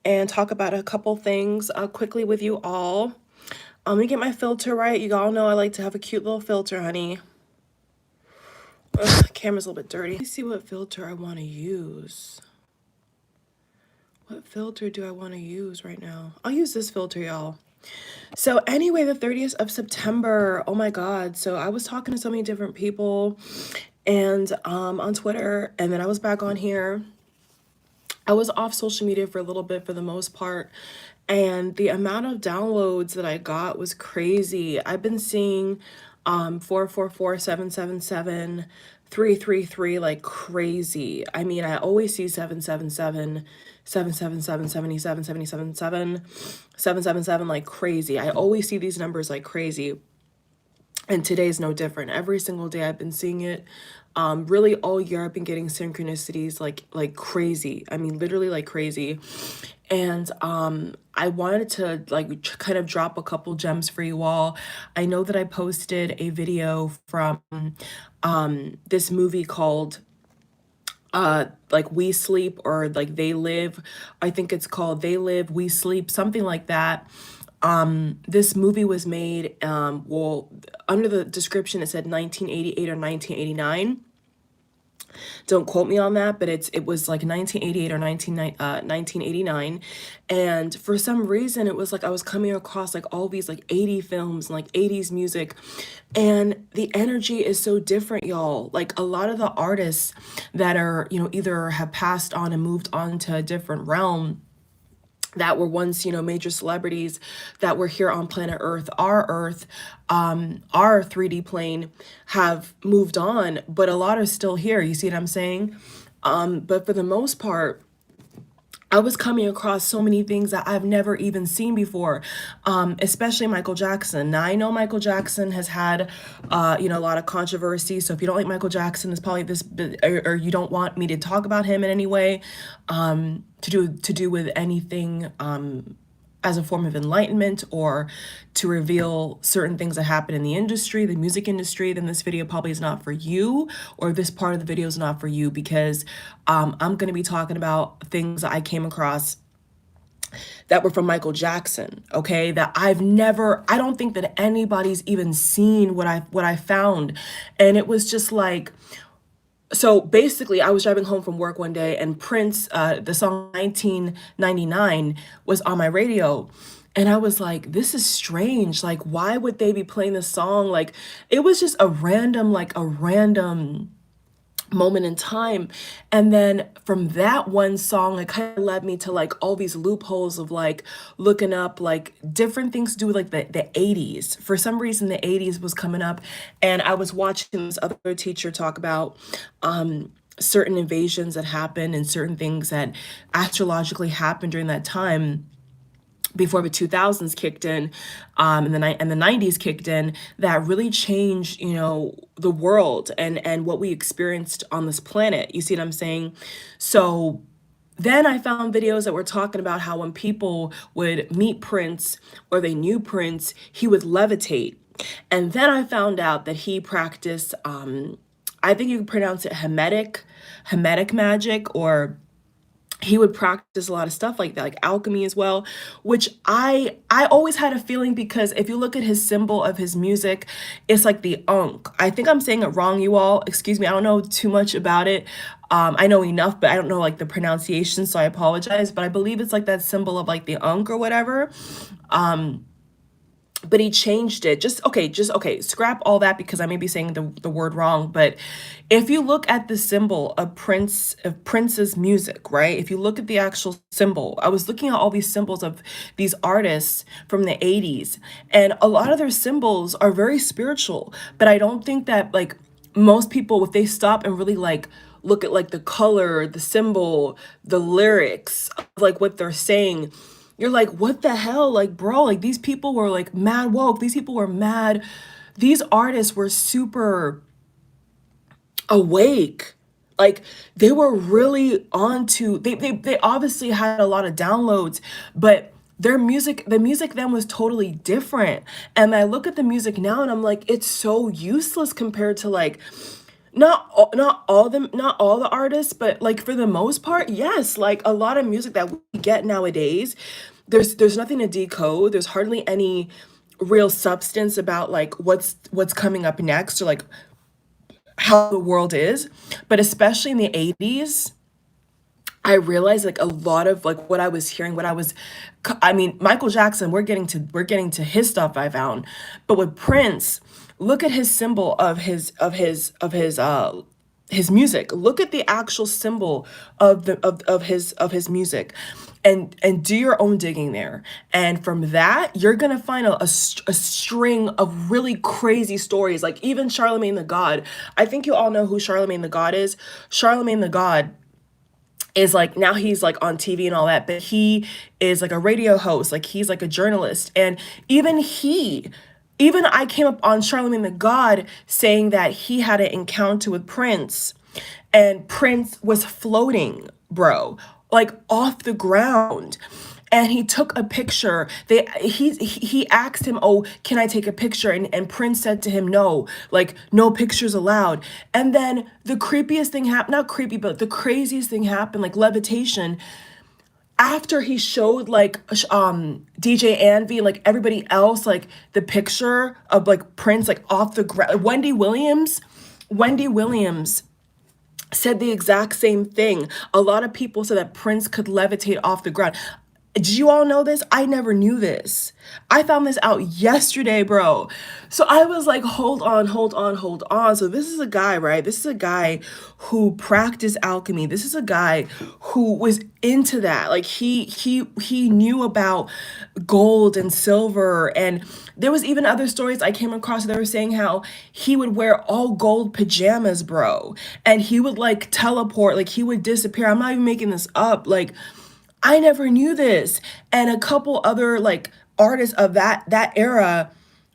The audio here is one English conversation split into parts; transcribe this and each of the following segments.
and talk about a couple things quickly with you all. Let me get my filter right. You all know I like to have a cute little filter, honey. Ugh, the camera's a little bit dirty. Let me see what filter I want to use. What filter do I want to use right now? I'll use this filter, y'all. So anyway, the 30th of September, oh my God. So I was talking to so many different people and on Twitter, and then I was back on here. I was off social media for a little bit for the most part, and the amount of downloads that I got was crazy. I've been seeing 444, 777, 333 like crazy. I mean, I always see 777, 777, 77, 777, 777 like crazy. I always see these numbers like crazy. And today's no different. Every single day I've been seeing it. Really all year I've been getting synchronicities like crazy. I mean, literally like crazy. And I wanted to like kind of drop a couple gems for you all. I know that I posted a video from this movie called like We Sleep, or like They Live. I think it's called They Live, We Sleep, something like that. This movie was made, well, under the description it said 1988 or 1989. Don't quote me on that, but it was like 1988 or 1989. And for some reason it was like I was coming across like all these like 80 films and like 80s music, and the energy is so different, y'all. Like a lot of the artists that are, either have passed on and moved on to a different realm, that were once, major celebrities that were here on planet Earth, our 3D plane, have moved on, but a lot are still here. You see what I'm saying? But for the most part, I was coming across so many things that I've never even seen before, especially Michael Jackson. Now, I know Michael Jackson has had, a lot of controversy. So if you don't like Michael Jackson, it's probably this, or you don't want me to talk about him in any way, to do with anything, as a form of enlightenment or to reveal certain things that happen in the industry, the music industry, then this video probably is not for you, or this part of the video is not for you, because I'm going to be talking about things that I came across that were from Michael Jackson, okay? That I don't think that anybody's even seen what I found. And it was just like, so basically, I was driving home from work one day, and Prince, the song 1999 was on my radio. And I was like, this is strange. Like, why would they be playing this song? Like, it was just a random moment in time. And then from that one song, it kind of led me to like all these loopholes of like looking up like different things to do with like the 80s. For some reason, the 80s was coming up, and I was watching this other teacher talk about certain invasions that happened and certain things that astrologically happened during that time, before the 2000s kicked in, and the 90s kicked in, that really changed, the world and what we experienced on this planet. You see what I'm saying? So then I found videos that were talking about how when people would meet Prince or they knew Prince, he would levitate. And then I found out that he practiced, I think you can pronounce it Hermetic magic, or he would practice a lot of stuff like that, like alchemy as well, which I always had a feeling, because if you look at his symbol of his music, it's like the Ankh. I think I'm saying it wrong, you all. Excuse me, I don't know too much about it. I know enough, but I don't know like the pronunciation, so I apologize. But I believe it's like that symbol of like the Ankh or whatever. But he changed it. Just okay, scrap all that, because I may be saying the word wrong. But if you look at the symbol of Prince's music, right? If you look at the actual symbol, I was looking at all these symbols of these artists from the 80s, and a lot of their symbols are very spiritual. But I don't think that like most people, if they stop and really like look at like the color, the symbol, the lyrics, of like what they're saying, you're like, what the hell? Like, bro, like these people were like mad woke. These people were mad. These artists were super awake. Like they were really onto, they obviously had a lot of downloads, but the music then was totally different. And I look at the music now and I'm like, it's so useless compared to like, not all the artists, but like for the most part, yes. Like a lot of music that we get nowadays, there's nothing to decode. There's hardly any real substance about like what's coming up next or like how the world is. But especially in the 80s, I realized like a lot of like what I was hearing, I mean, Michael Jackson, we're getting to his stuff I found. But with Prince, look at his symbol of his music. Look at the actual symbol of his music. And do your own digging there. And from that, you're gonna find a string of really crazy stories. Like even Charlemagne the God. I think you all know who Charlemagne the God is. Charlemagne the God is like now he's like on TV and all that, but he is like a radio host, like he's like a journalist. And even I came up on Charlemagne the God saying that he had an encounter with Prince and Prince was floating, bro, like off the ground. And he took a picture. He asked him, "Oh, can I take a picture?" And Prince said to him, "No, like no pictures allowed." And then the creepiest thing happened, not creepy, but the craziest thing happened, like levitation. After he showed like DJ Envy and like everybody else like the picture of like Prince like off the ground. Wendy Williams said the exact same thing. A lot of people said that Prince could levitate off the ground. Did you all know this? I never knew this. I found this out yesterday, bro. So I was like, hold on, hold on, hold on. So this is a guy, right? This is a guy who practiced alchemy. This is a guy who was into that. Like he knew about gold and silver. And there was even other stories I came across. They were saying how he would wear all gold pajamas, bro. And he would like teleport, like he would disappear. I'm not even making this up. Like I never knew this. And a couple other like artists of that era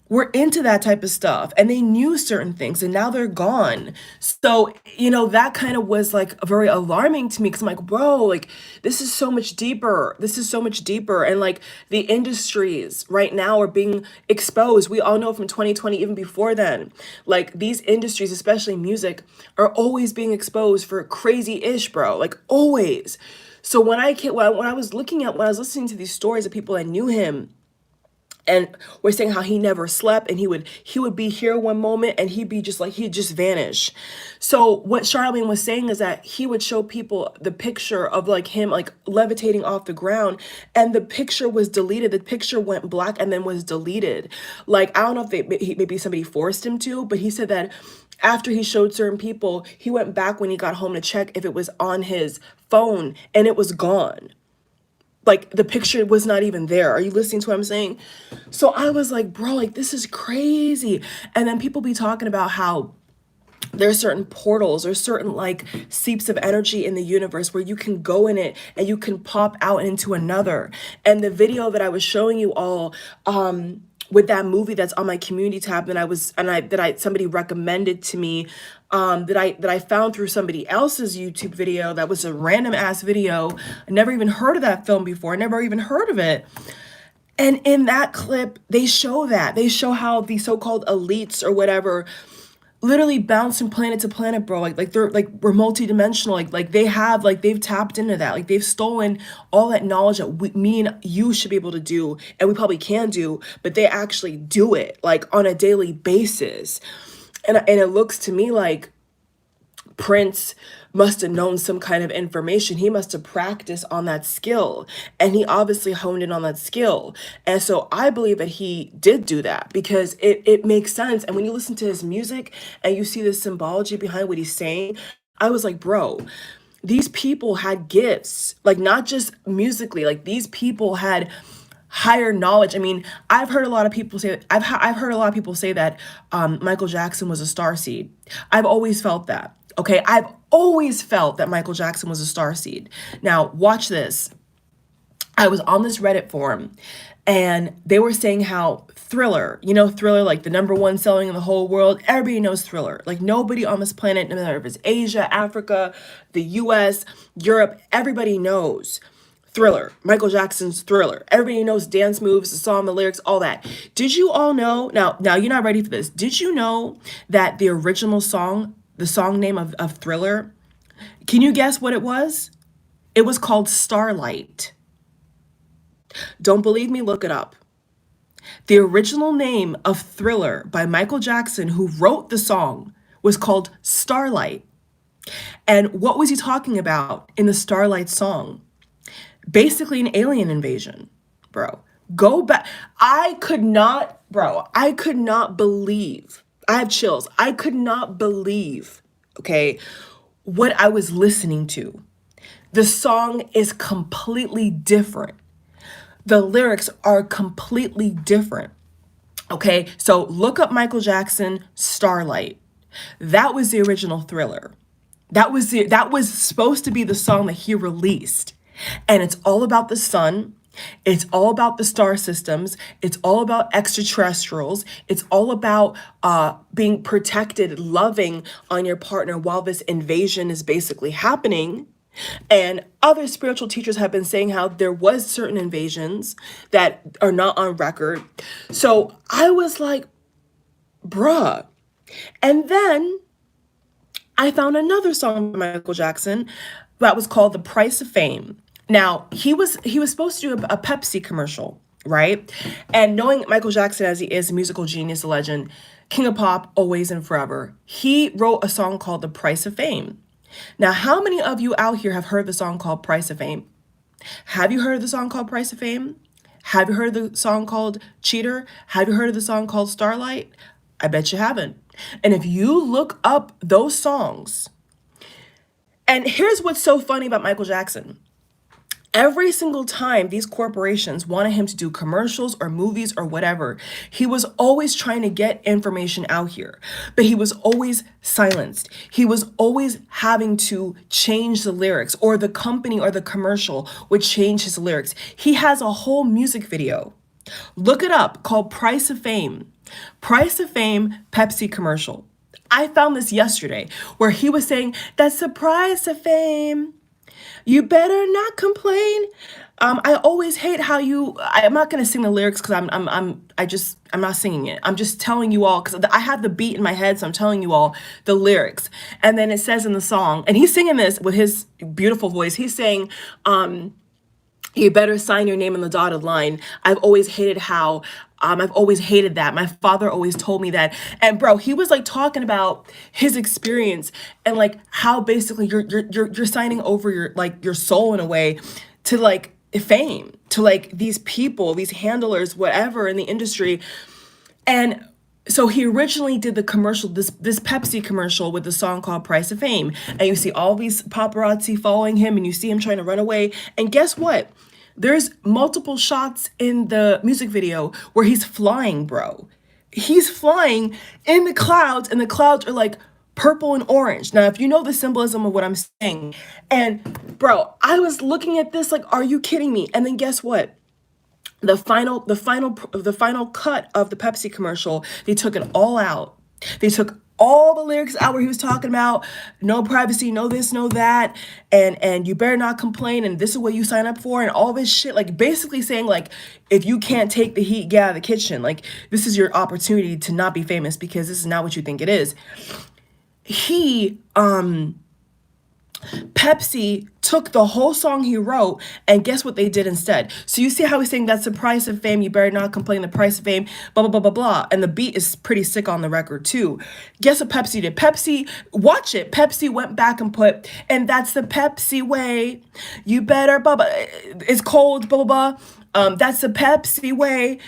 were into that type of stuff and they knew certain things and now they're gone. So, that kind of was like very alarming to me because I'm like, bro, like this is so much deeper. This is so much deeper. And like the industries right now are being exposed. We all know from 2020, even before then, like these industries, especially music, are always being exposed for crazy-ish, bro. Like always. So when I was listening to these stories of people that knew him and were saying how he never slept and he would be here one moment and he'd just vanish. So what Charlemagne was saying is that he would show people the picture of like him like levitating off the ground and the picture was deleted. The picture went black and then was deleted. Like I don't know if maybe somebody forced him to, but he said that after he showed certain people, he went back when he got home to check if it was on his phone and it was gone. Like the picture was not even there. Are you listening to what I'm saying? So I was like, bro, like this is crazy. And then people be talking about how there's certain portals or certain like seeps of energy in the universe where you can go in it and you can pop out into another. And the video that I was showing you all, with that movie that's on my community tab somebody recommended to me, that I found through somebody else's YouTube video that was a random ass video. I never even heard of that film before. I never even heard of it. And in that clip, they show how the so-called elites or whatever literally bounce from planet to planet, bro. Like they're like we're multidimensional. Like they've tapped into that. Like they've stolen all that knowledge that me and you should be able to do, and we probably can do, but they actually do it like on a daily basis. And it looks to me like Prince must have known some kind of information. He must have practiced on that skill and he obviously honed in on that skill. And so I believe that he did do that because it makes sense. And when you listen to his music and you see the symbology behind what he's saying, I was like, bro, these people had gifts, like not just musically, like these people had higher knowledge. I mean, I've heard a lot of people say that Michael Jackson was a starseed. I've always felt that. Okay, I've always felt that Michael Jackson was a starseed. Now, watch this. I was on this Reddit forum and they were saying how Thriller, Thriller, like the #1 selling in the whole world. Everybody knows Thriller. Like nobody on this planet, no matter if it's Asia, Africa, the US, Europe, everybody knows Thriller, Michael Jackson's Thriller. Everybody knows dance moves, the song, the lyrics, all that. Did you all know, now you're not ready for this. Did you know that the original song the song name of Thriller. Can you guess what it was? It was called Starlight. Don't believe me? Look it up. The original name of Thriller by Michael Jackson, who wrote the song, was called Starlight. And what was he talking about in the Starlight song? Basically an alien invasion, bro. Go back. I could not believe. I have chills. I could not believe, okay, what I was listening to. The song is completely different. The lyrics are completely different. Okay, so look up Michael Jackson, Starlight. That was the original Thriller. That was supposed to be the song that he released. And it's all about the sun. It's all about the star systems. It's all about extraterrestrials. It's all about being protected, loving on your partner while this invasion is basically happening. And other spiritual teachers have been saying how there was certain invasions that are not on record. So I was like, bruh. And then I found another song by Michael Jackson that was called The Price of Fame. Now, he was supposed to do a Pepsi commercial, right? And knowing Michael Jackson as he is, a musical genius, a legend, king of pop, always and forever, he wrote a song called The Price of Fame. Now, how many of you out here have heard the song called Price of Fame? Have you heard of the song called Price of Fame? Have you heard of the song called Cheater? Have you heard of the song called Starlight? I bet you haven't. And if you look up those songs, and here's what's so funny about Michael Jackson. Every single time these corporations wanted him to do commercials or movies or whatever, he was always trying to get information out here, but he was always silenced. He was always having to change the lyrics, or the company or the commercial would change his lyrics. He has a whole music video. Look it up, called Price of Fame. Price of Fame Pepsi commercial. I found this yesterday where he was saying, "That's the price of fame. You better not complain." I always hate how I'm not gonna sing the lyrics because I'm not singing it. I'm just telling you all because I have the beat in my head, so I'm telling you all the lyrics. And then it says in the song, and he's singing this with his beautiful voice. He's saying, "You better sign your name on the dotted line. I've always hated I've always hated that. My father always told me that." And bro, he was like talking about his experience and like how basically you're signing over your soul in a way to like fame, to like these people, these handlers, whatever in the industry. And so he originally did the commercial, this Pepsi commercial with the song called Price of Fame. And you see all these paparazzi following him and you see him trying to run away. And guess what? There's multiple shots in the music video where he's flying, bro. He's flying in the clouds, and the clouds are like purple and orange. Now, if you know the symbolism of what I'm saying, and bro, I was looking at this like, are you kidding me? And then guess what? The final cut of the Pepsi commercial, they took it all out. They took all the lyrics out where he was talking about no privacy, no this, no that, and you better not complain, and this is what you sign up for, and all this shit, like basically saying like, if you can't take the heat, get out of the kitchen. Like, this is your opportunity to not be famous because this is not what you think it is. Pepsi took the whole song he wrote, and guess what they did instead? So you see how he's saying that's the price of fame, you better not complain, the price of fame, blah, blah, blah, blah, blah. And the beat is pretty sick on the record too. Guess what Pepsi did? Watch it. Pepsi went back and put, "And that's the Pepsi way. You better, blah, blah, it's cold, blah, blah, blah. That's the Pepsi way."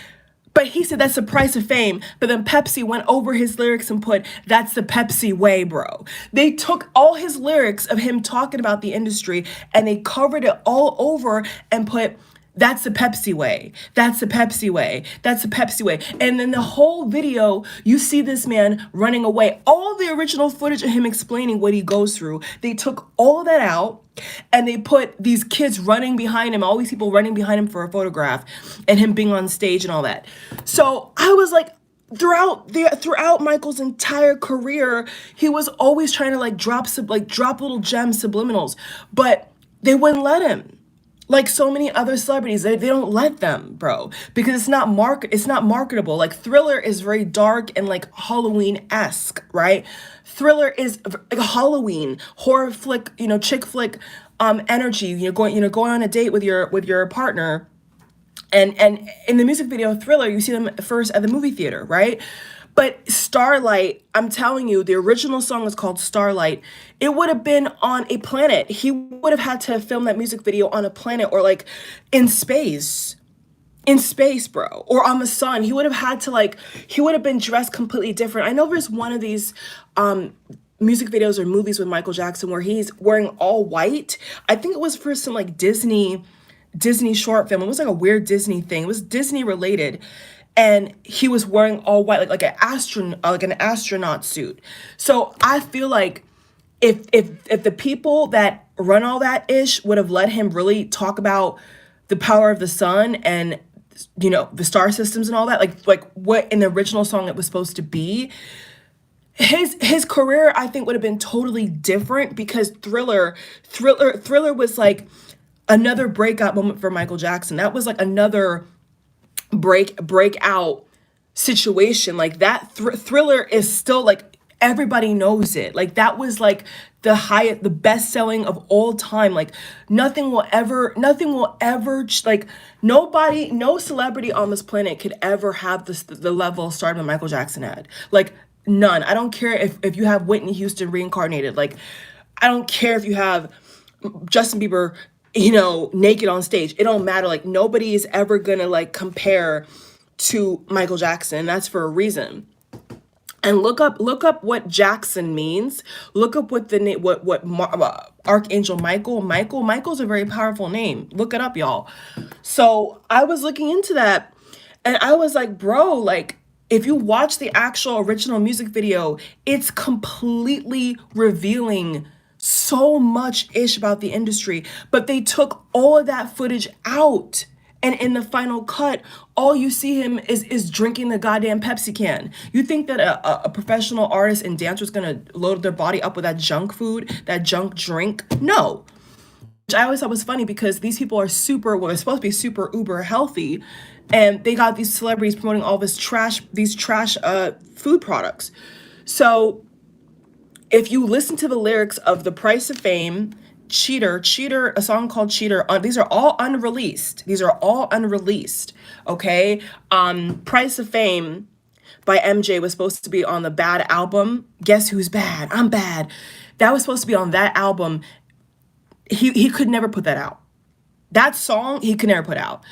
But he said that's the price of fame. But then Pepsi went over his lyrics and put, "That's the Pepsi way, bro." They took all his lyrics of him talking about the industry and they covered it all over and put, "That's the Pepsi way. That's the Pepsi way. That's the Pepsi way." And then the whole video, you see this man running away. All the original footage of him explaining what he goes through, they took all of that out and they put these kids running behind him, all these people running behind him for a photograph, and him being on stage and all that. So I was like, throughout Michael's entire career, he was always trying to drop little gems, subliminals, but they wouldn't let him. Like so many other celebrities, they don't let them, bro, because it's not marketable. Like Thriller is very dark and like Halloween-esque, right? Thriller is like a Halloween horror flick, chick flick energy. Going on a date with your partner, and in the music video Thriller, you see them first at the movie theater, right? But Starlight, I'm telling you, the original song is called Starlight. It would have been on a planet. He would have had to film that music video on a planet or like in space. In space, bro, or on the sun. He would have had to he would have been dressed completely different. I know there's one of these music videos or movies with Michael Jackson where he's wearing all white. I think it was for some like Disney short film. It was like a weird Disney thing. It was Disney related. And he was wearing all white, like an astronaut suit. So I feel like if the people that run all that ish would have let him really talk about the power of the sun and the star systems and all that, like what in the original song it was supposed to be, his career I think would have been totally different, because Thriller was like another breakout moment for Michael Jackson. That was like another breakout situation. Like that Thriller is still like everybody knows it. Like that was like the best selling of all time. Like nothing will ever like nobody, no celebrity on this planet could ever have the level of stardom that Michael Jackson had. Like none. I don't care if you have Whitney Houston reincarnated. Like I don't care if you have Justin Bieber, naked on stage. It don't matter. Like nobody is ever gonna like compare to Michael Jackson. And that's for a reason. And look up what Jackson means. Look up what the name, Archangel Michael's a very powerful name. Look it up, y'all. So I was looking into that, and I was like, bro, like if you watch the actual original music video, it's completely revealing so much ish about the industry. But they took all of that footage out. And in the final cut, all you see him is drinking the goddamn Pepsi can. You think that a professional artist and dancer is gonna load their body up with that junk food, that junk drink? No. Which I always thought was funny, because these people are they're supposed to be super uber healthy, and they got these celebrities promoting all these trash food products. So if you listen to the lyrics of The Price of Fame, Cheater, a song called Cheater, these are all unreleased. Okay? Price of Fame by MJ was supposed to be on the Bad album. Guess who's bad? I'm bad. That was supposed to be on that album. He could never put that out. That song he could never put out.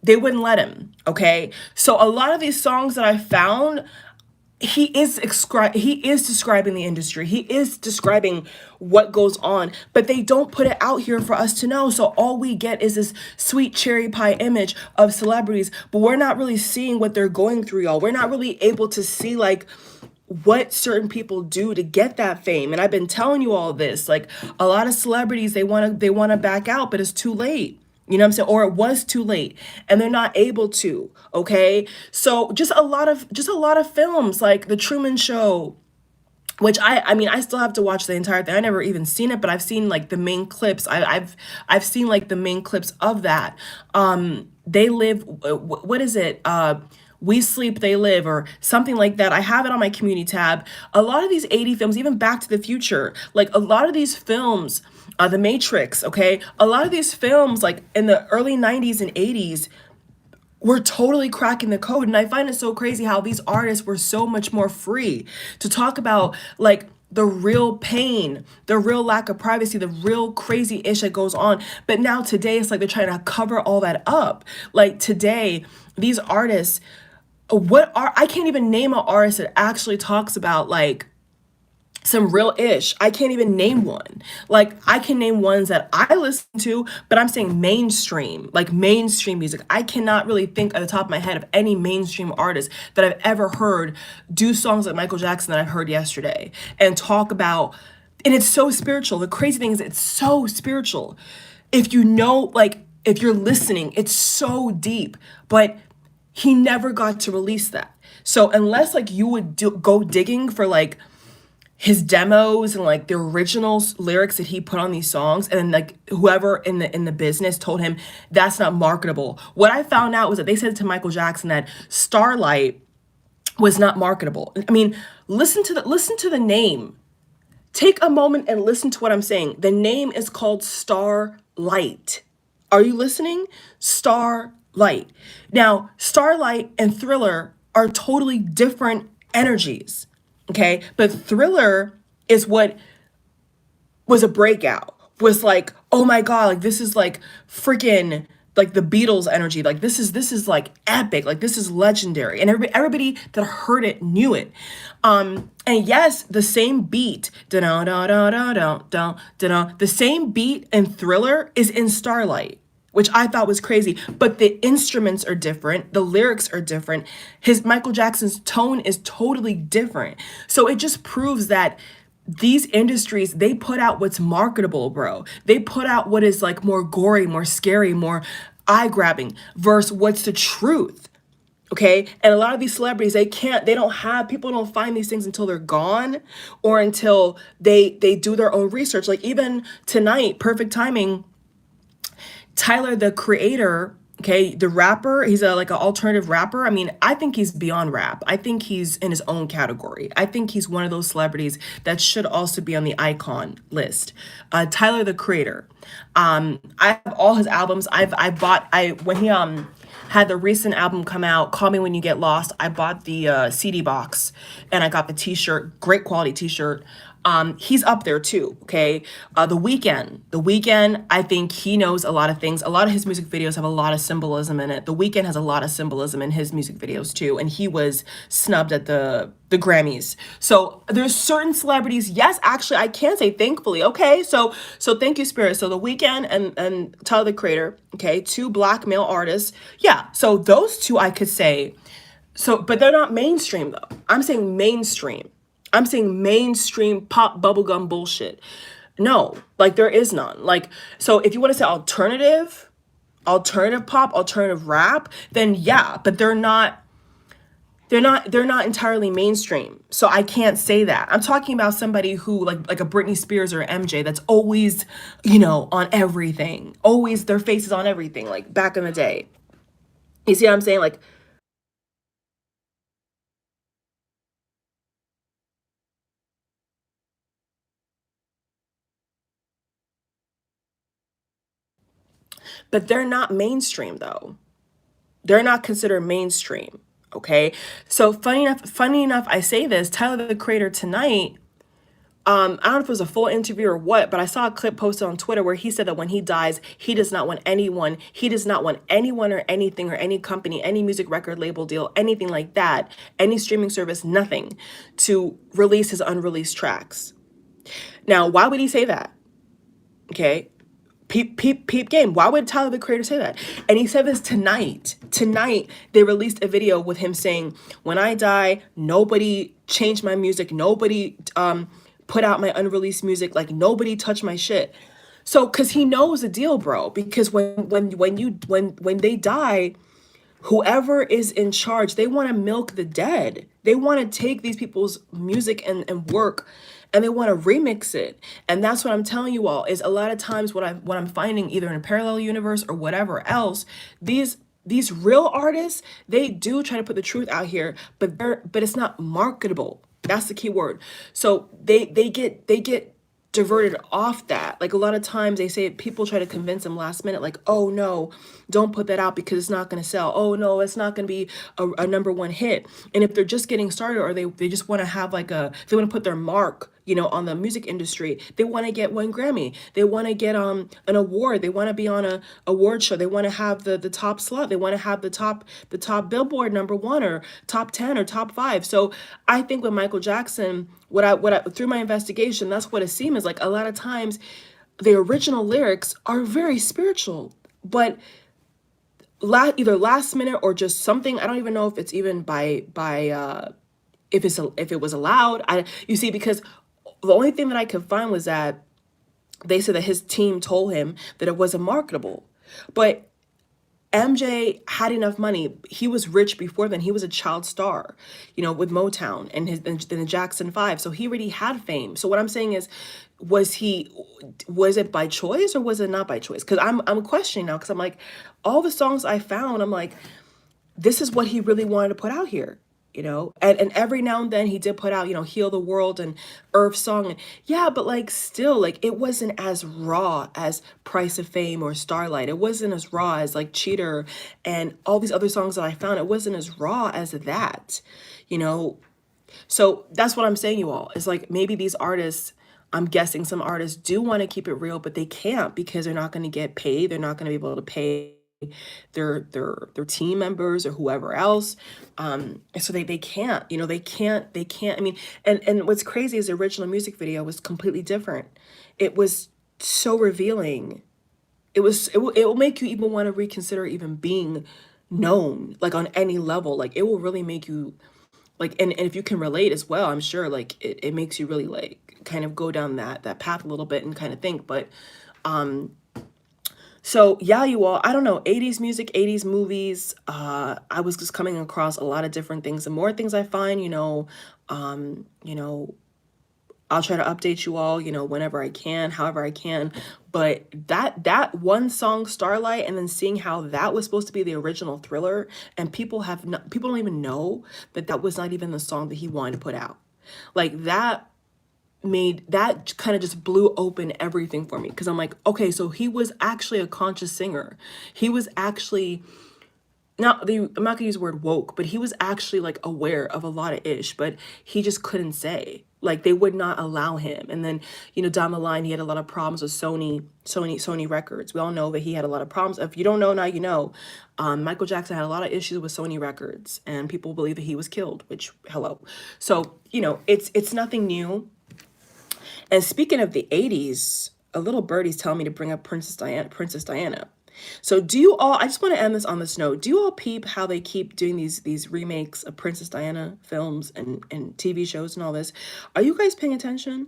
They wouldn't let him, okay? So a lot of these songs that I found, he is describing the industry. He is describing what goes on, but they don't put it out here for us to know. So all we get is this sweet cherry pie image of celebrities, but we're not really seeing what they're going through, y'all. We're not really able to see like what certain people do to get that fame. And I've been telling you all this. Like a lot of celebrities, they want to back out, but it's too late. You know what I'm saying? Or it was too late and they're not able to. Okay. So just a lot of films like The Truman Show, which I mean, I still have to watch the entire thing. I never even seen it, but I've seen like the main clips. I've seen like the main clips of that. They Live, what is it? We Sleep, They Live, or something like that. I have it on my community tab. A lot of these 80 films, even Back to the Future, like a lot of these films, The Matrix, okay? A lot of these films, like in the early 90s and 80s, were totally cracking the code. And I find it so crazy how these artists were so much more free to talk about like the real pain, the real lack of privacy, the real crazy ish that goes on. But now today, it's like they're trying to cover all that up. Like today, these artists, I can't even name an artist that actually talks about like some real ish. I can't even name one. Like I can name ones that I listen to, but I'm saying mainstream, like mainstream music. I cannot really think at the top of my head of any mainstream artist that I've ever heard do songs like Michael Jackson that I've heard yesterday and talk about. And it's so spiritual. The crazy thing is it's so spiritual. If you know, like if you're listening, it's so deep, but he never got to release that. So unless like you would go digging for like his demos and like the original lyrics that he put on these songs, and then like whoever in the business told him that's not marketable. What I found out was that they said to Michael Jackson that Starlight was not marketable. I mean, listen to the name. Take a moment and listen to what I'm saying. The name is called Starlight. Are you listening? Starlight. Now, Starlight and Thriller are totally different energies. Okay? But Thriller is what was a breakout. Was like, oh my God, like this is like freaking like the Beatles energy. Like this is like epic. Like this is legendary. And everybody that heard it knew it. And yes, the same beat, da da da da da da da, the same beat and Thriller is in Starlight, which I thought was crazy. But the instruments are different, the lyrics are different. His Michael Jackson's tone is totally different. So it just proves that these industries, they put out what's marketable, bro. They put out what is like more gory, more scary, more eye-grabbing versus what's the truth. Okay. And a lot of these celebrities, people don't find these things until they're gone or until they do their own research. Like even tonight, perfect timing, Tyler, the Creator, okay, the rapper, he's like an alternative rapper. I mean, I think he's beyond rap. I think he's in his own category. I think he's one of those celebrities that should also be on the icon list. Tyler, the Creator. I have all his albums. When he had the recent album come out, Call Me When You Get Lost, I bought the CD box and I got the t-shirt, great quality t-shirt. He's up there too, okay? The Weeknd, I think he knows a lot of things. A lot of his music videos have a lot of symbolism in it. The Weeknd has a lot of symbolism in his music videos too, and he was snubbed at the Grammys. So there's certain celebrities, yes, actually, I can say thankfully, okay? So thank you, Spirit. So The Weeknd and Tyler, the Creator, okay? Two black male artists. Yeah, so those two I could say. So, but they're not mainstream though. I'm saying mainstream. I'm saying mainstream pop bubblegum bullshit. No, like there is none. Like, so if you want to say alternative pop, alternative rap, then yeah, but they're not entirely mainstream. So I can't say that. I'm talking about somebody who like a Britney Spears or MJ that's always, on everything. Always their face is on everything, like back in the day. You see what I'm saying? Like, but they're not mainstream though. They're not considered mainstream. Okay. So funny enough, I say this, Tyler the Creator tonight, I don't know if it was a full interview or what, but I saw a clip posted on Twitter where he said that when he dies, he does not want anyone or anything or any company, any music record label deal, anything like that, any streaming service, nothing to release his unreleased tracks. Now, why would he say that? Okay. Peep game. Why would Tyler the Creator say that? And he said this tonight. Tonight, they released a video with him saying, when I die, nobody changed my music. Nobody put out my unreleased music. Like nobody touched my shit. So, cause he knows the deal, bro. Because when they die, whoever is in charge, they want to milk the dead. They want to take these people's music and work and they want to remix it. And that's what I'm telling you all is a lot of times what I'm finding either in a parallel universe or whatever else, these real artists, they do try to put the truth out here, but it's not marketable. That's the key word. So they get diverted off that. Like a lot of times they say people try to convince them last minute, like, oh no, don't put that out because it's not going to sell. Oh no, it's not going to be a number one hit. And if they're just getting started or they just want to have they want to put their mark, on the music industry, they want to get one Grammy. They want to get an award. They want to be on a award show. They want to have the top slot. They want to have the top Billboard number one or top 10 or top 5. So I think with Michael Jackson, what I through my investigation, that's what it seemed is like a lot of times the original lyrics are very spiritual, but either last minute or just something. I don't even know if it's even by if it was allowed. You see, because the only thing that I could find was that they said that his team told him that it wasn't marketable. But MJ had enough money. He was rich before then. He was a child star, with Motown and the Jackson 5. So he already had fame. So what I'm saying is, was it by choice or was it not by choice? Because I'm questioning now, because I'm like, all the songs I found, I'm like, this is what he really wanted to put out here. And every now and then he did put out, Heal the World and Earth Song. And yeah, but like still, like it wasn't as raw as Price of Fame or Starlight. It wasn't as raw as like Cheater and all these other songs that I found. It wasn't as raw as that, you know? So that's what I'm saying, you all. It's like maybe these artists, I'm guessing some artists do want to keep it real, but they can't because they're not going to get paid. They're not going to be able to pay their team members or whoever else. So they can't, they can't. I mean, and what's crazy is the original music video was completely different. It was so revealing. It will make you even want to reconsider even being known, like on any level. Like it will really make you like, and if you can relate as well, I'm sure like it makes you really like kind of go down that path a little bit and kind of think. But so yeah, you all, I don't know, 80s music, 80s movies. I was just coming across a lot of different things. The more things I find, I'll try to update you all, whenever I can, however I can. But that one song, Starlight, and then seeing how that was supposed to be the original Thriller, and people don't even know that was not even the song that he wanted to put out. Like that kind of just blew open everything for me, because I'm like, okay, so he was actually a conscious singer. He was actually I'm not gonna use the word woke, but he was actually like aware of a lot of ish, but he just couldn't say. Like they would not allow him. And then, down the line, he had a lot of problems with Sony Records. We all know that he had a lot of problems. If you don't know now, you know. Michael Jackson had a lot of issues with Sony Records, and people believe that he was killed. Which, hello. So it's nothing new. And speaking of the 80s, a little birdie's telling me to bring up Princess Diana. So do you all, I just want to end this on this note. Do you all peep how they keep doing these remakes of Princess Diana films and TV shows and all this? Are you guys paying attention?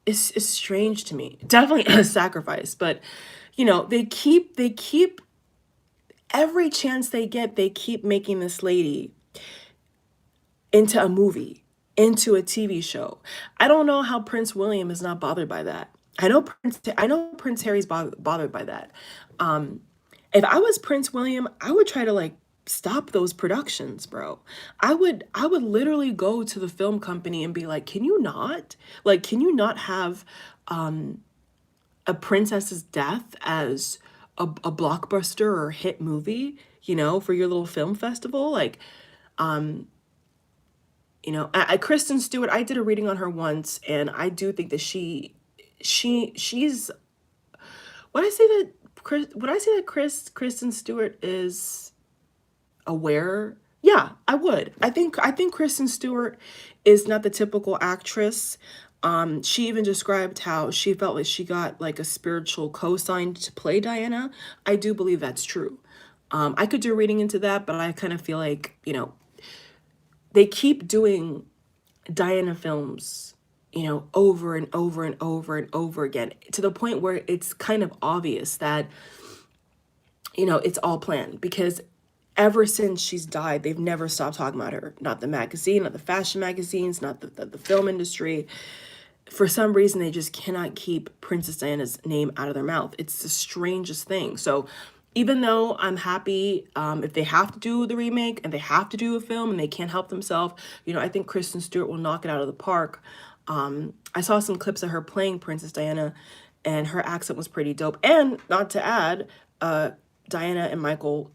It's strange to me. Definitely a sacrifice, but they keep every chance they get, they keep making this lady into a movie, into a TV show. I don't know how Prince William is not bothered by that. I know Prince Harry's bothered by that. If I was Prince William, I would try to like stop those productions, bro. I would literally go to the film company and be like, can you not have a princess's death as a blockbuster or hit movie, for your little film festival? Like, Kristen Stewart, I did a reading on her once, and I do think that she's, would I say that Kristen Stewart is aware? Yeah, I would. I think Kristen Stewart is not the typical actress. She even described how she felt like she got like a spiritual cosign to play Diana. I do believe that's true. I could do a reading into that, but I kind of feel like, they keep doing Diana films, over and over and over and over again, to the point where it's kind of obvious that, it's all planned, because ever since she's died, they've never stopped talking about her. Not the magazine, not the fashion magazines, not the film industry. For some reason, they just cannot keep Princess Diana's name out of their mouth. It's the strangest thing. So even though I'm happy if they have to do the remake and they have to do a film and they can't help themselves, I think Kristen Stewart will knock it out of the park. I saw some clips of her playing Princess Diana, and her accent was pretty dope. And not to add, Diana and Michael,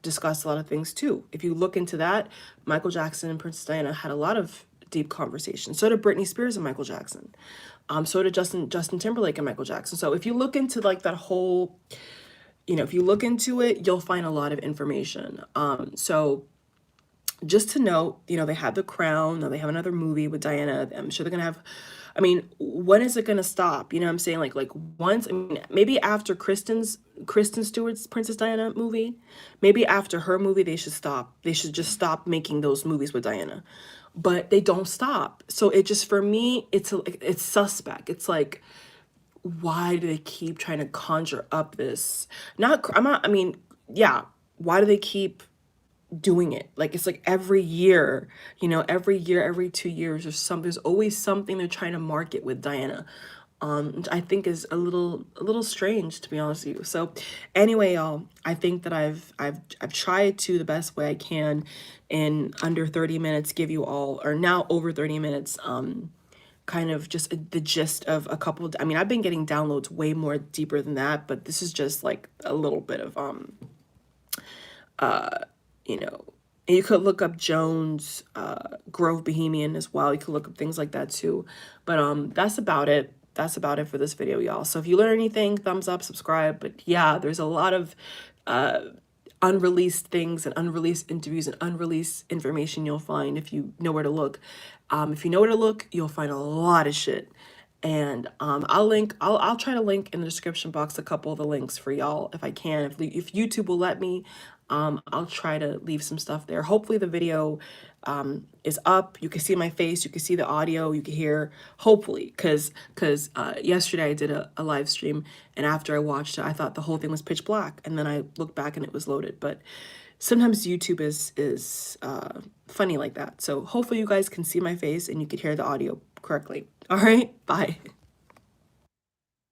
discussed a lot of things too. If you look into that, Michael Jackson and Princess Diana had a lot of deep conversations. So did Britney Spears and Michael Jackson. So did Justin Timberlake and Michael Jackson. So if you look into like that whole, if you look into it, you'll find a lot of information. So just to note, they had The Crown. Now they have another movie with Diana. I'm sure they're going to have, when is it going to stop? You know what I'm saying? Like once, maybe after Kristen Stewart's Princess Diana movie, maybe after her movie, they should stop. They should just stop making those movies with Diana. But they don't stop. So it just, for me, it's suspect. It's like, why do they keep trying to conjure up this, I mean, yeah, why do they keep doing it? Like, it's like every year, you know, every year, every 2 years, there's always something they're trying to market with Diana. Which I think is a little strange, to be honest with you. So anyway, y'all, I think that I've tried to the best way I can in under 30 minutes give you all, or now over 30 minutes, kind of just the gist of a couple. I mean, I've been getting downloads way more deeper than that, but this is just like a little bit of you know, and you could look up Jones, Grove Bohemian as well. You could look up things like that too. But that's about it. That's about it for this video, y'all. So if you learn anything, thumbs up, subscribe. But yeah, there's a lot of unreleased things and unreleased interviews and unreleased information you'll find if you know where to look. If you know where to look, you'll find a lot of shit. And I'll try to link in the description box a couple of the links for y'all if I can. If YouTube will let me, I'll try to leave some stuff there. Hopefully the video is up. You can see my face, you can see the audio, you can hear, hopefully, because yesterday I did a live stream, and after I watched it, I thought the whole thing was pitch black, and then I looked back and it was loaded. But sometimes YouTube is funny like that. So hopefully you guys can see my face and you can hear the audio correctly. All right, bye.